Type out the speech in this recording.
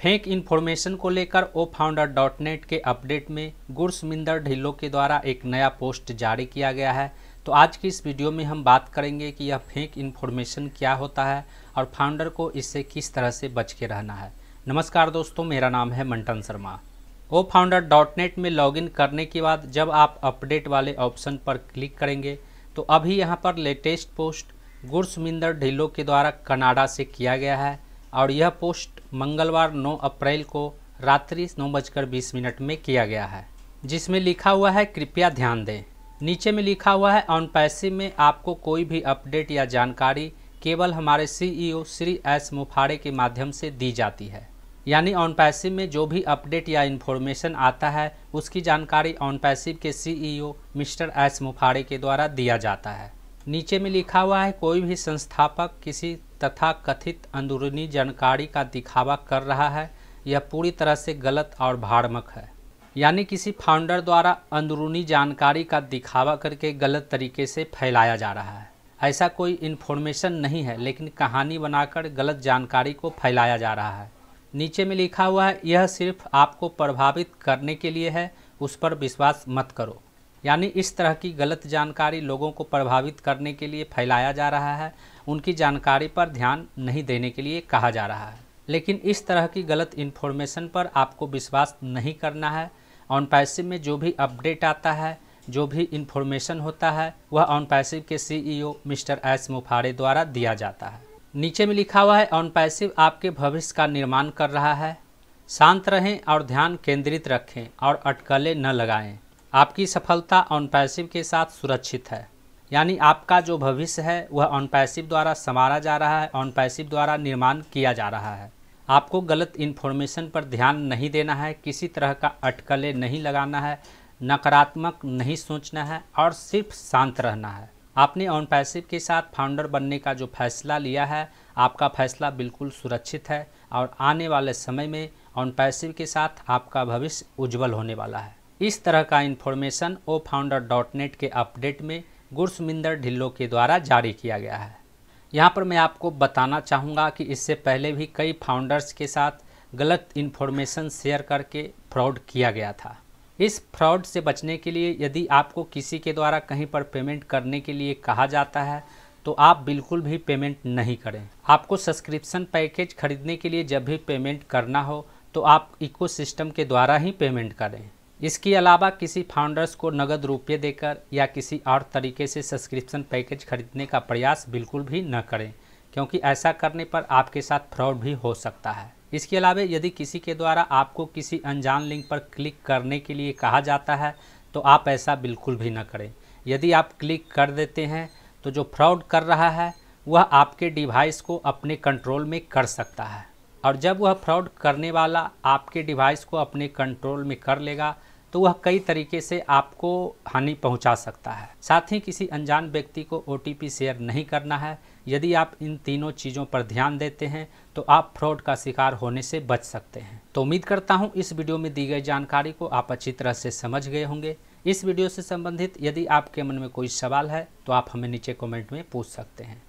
Fake information को लेकर oFounder.net के अपडेट में गुरसमिंदर ढिल्लों के द्वारा एक नया पोस्ट जारी किया गया है। तो आज की इस वीडियो में हम बात करेंगे कि यह फेक इन्फॉर्मेशन क्या होता है और फाउंडर को इससे किस तरह से बच के रहना है। नमस्कार दोस्तों, मेरा नाम है मंटन शर्मा। oFounder.net में लॉगिन करने के बाद जब आप अपडेट वाले ऑप्शन पर क्लिक करेंगे तो अभी यहाँ पर लेटेस्ट पोस्ट गुरसमिंदर ढिल्लों के द्वारा कनाडा से किया गया है और यह पोस्ट मंगलवार 9 अप्रैल को रात्रि 9:20 में किया गया है, जिसमें लिखा हुआ है कृपया ध्यान दें। नीचे में लिखा हुआ है ऑन पैसिव में आपको कोई भी अपडेट या जानकारी केवल हमारे सीईओ श्री एस मुफाड़े के माध्यम से दी जाती है। यानी ऑन पैसिव में जो भी अपडेट या इन्फॉर्मेशन आता है उसकी जानकारी ऑन पैसिव के सीईओ मिस्टर एस मुफाड़े के द्वारा दिया जाता है। नीचे में लिखा हुआ है कोई भी संस्थापक किसी तथा कथित अंदरूनी जानकारी का दिखावा कर रहा है, यह पूरी तरह से गलत और भ्रामक है। यानी किसी फाउंडर द्वारा अंदरूनी जानकारी का दिखावा करके गलत तरीके से फैलाया जा रहा है। ऐसा कोई इन्फॉर्मेशन नहीं है, लेकिन कहानी बनाकर गलत जानकारी को फैलाया जा रहा है। नीचे में लिखा हुआ है यह सिर्फ आपको प्रभावित करने के लिए है, उस पर विश्वास मत करो। यानी इस तरह की गलत जानकारी लोगों को प्रभावित करने के लिए फैलाया जा रहा है, उनकी जानकारी पर ध्यान नहीं देने के लिए कहा जा रहा है। लेकिन इस तरह की गलत इन्फॉर्मेशन पर आपको विश्वास नहीं करना है। ऑन पैसिव में जो भी अपडेट आता है, जो भी इन्फॉर्मेशन होता है, वह ऑन पैसिव के सीईओ मिस्टर एस मुफाड़े द्वारा दिया जाता है। नीचे में लिखा हुआ है ऑन पैसिव आपके भविष्य का निर्माण कर रहा है। शांत रहें और ध्यान केंद्रित रखें और अटकलें न लगाएं। आपकी सफलता ऑन पैसिव के साथ सुरक्षित है। यानी आपका जो भविष्य है वह ऑन पैसिव द्वारा संवारा जा रहा है, ऑन पैसिव द्वारा निर्माण किया जा रहा है। आपको गलत इन्फॉर्मेशन पर ध्यान नहीं देना है, किसी तरह का अटकलें नहीं लगाना है, नकारात्मक नहीं सोचना है और सिर्फ शांत रहना है। आपने ऑन पैसिव के साथ फाउंडर बनने का जो फैसला लिया है, आपका फैसला बिल्कुल सुरक्षित है और आने वाले समय में ऑन पैसिव के साथ आपका भविष्य उज्जवल होने वाला है। इस तरह का इन्फॉर्मेशन oFounder.net के अपडेट में गुरसमिंदर ढिल्लों के द्वारा जारी किया गया है। यहाँ पर मैं आपको बताना चाहूँगा कि इससे पहले भी कई फाउंडर्स के साथ गलत इन्फॉर्मेशन शेयर करके फ्रॉड किया गया था। इस फ्रॉड से बचने के लिए यदि आपको किसी के द्वारा कहीं पर पेमेंट करने के लिए कहा जाता है तो आप बिल्कुल भी पेमेंट नहीं करें। आपको सब्सक्रिप्शन पैकेज खरीदने के लिए जब भी पेमेंट करना हो तो आप इकोसिस्टम के द्वारा ही पेमेंट करें। इसके अलावा किसी फाउंडर्स को नगद रुपये देकर या किसी और तरीके से सब्सक्रिप्शन पैकेज खरीदने का प्रयास बिल्कुल भी न करें, क्योंकि ऐसा करने पर आपके साथ फ्रॉड भी हो सकता है। इसके अलावा यदि किसी के द्वारा आपको किसी अनजान लिंक पर क्लिक करने के लिए कहा जाता है तो आप ऐसा बिल्कुल भी न करें। यदि आप क्लिक कर देते हैं तो जो फ्रॉड कर रहा है वह आपके डिवाइस को अपने कंट्रोल में कर सकता है, और जब वह फ्रॉड करने वाला आपके डिवाइस को अपने कंट्रोल में कर लेगा तो वह कई तरीके से आपको हानि पहुंचा सकता है। साथ ही किसी अनजान व्यक्ति को OTP शेयर नहीं करना है। यदि आप इन तीनों चीज़ों पर ध्यान देते हैं तो आप फ्रॉड का शिकार होने से बच सकते हैं। तो उम्मीद करता हूं इस वीडियो में दी गई जानकारी को आप अच्छी तरह से समझ गए होंगे। इस वीडियो से संबंधित यदि आपके मन में कोई सवाल है तो आप हमें नीचे कमेंट में पूछ सकते हैं।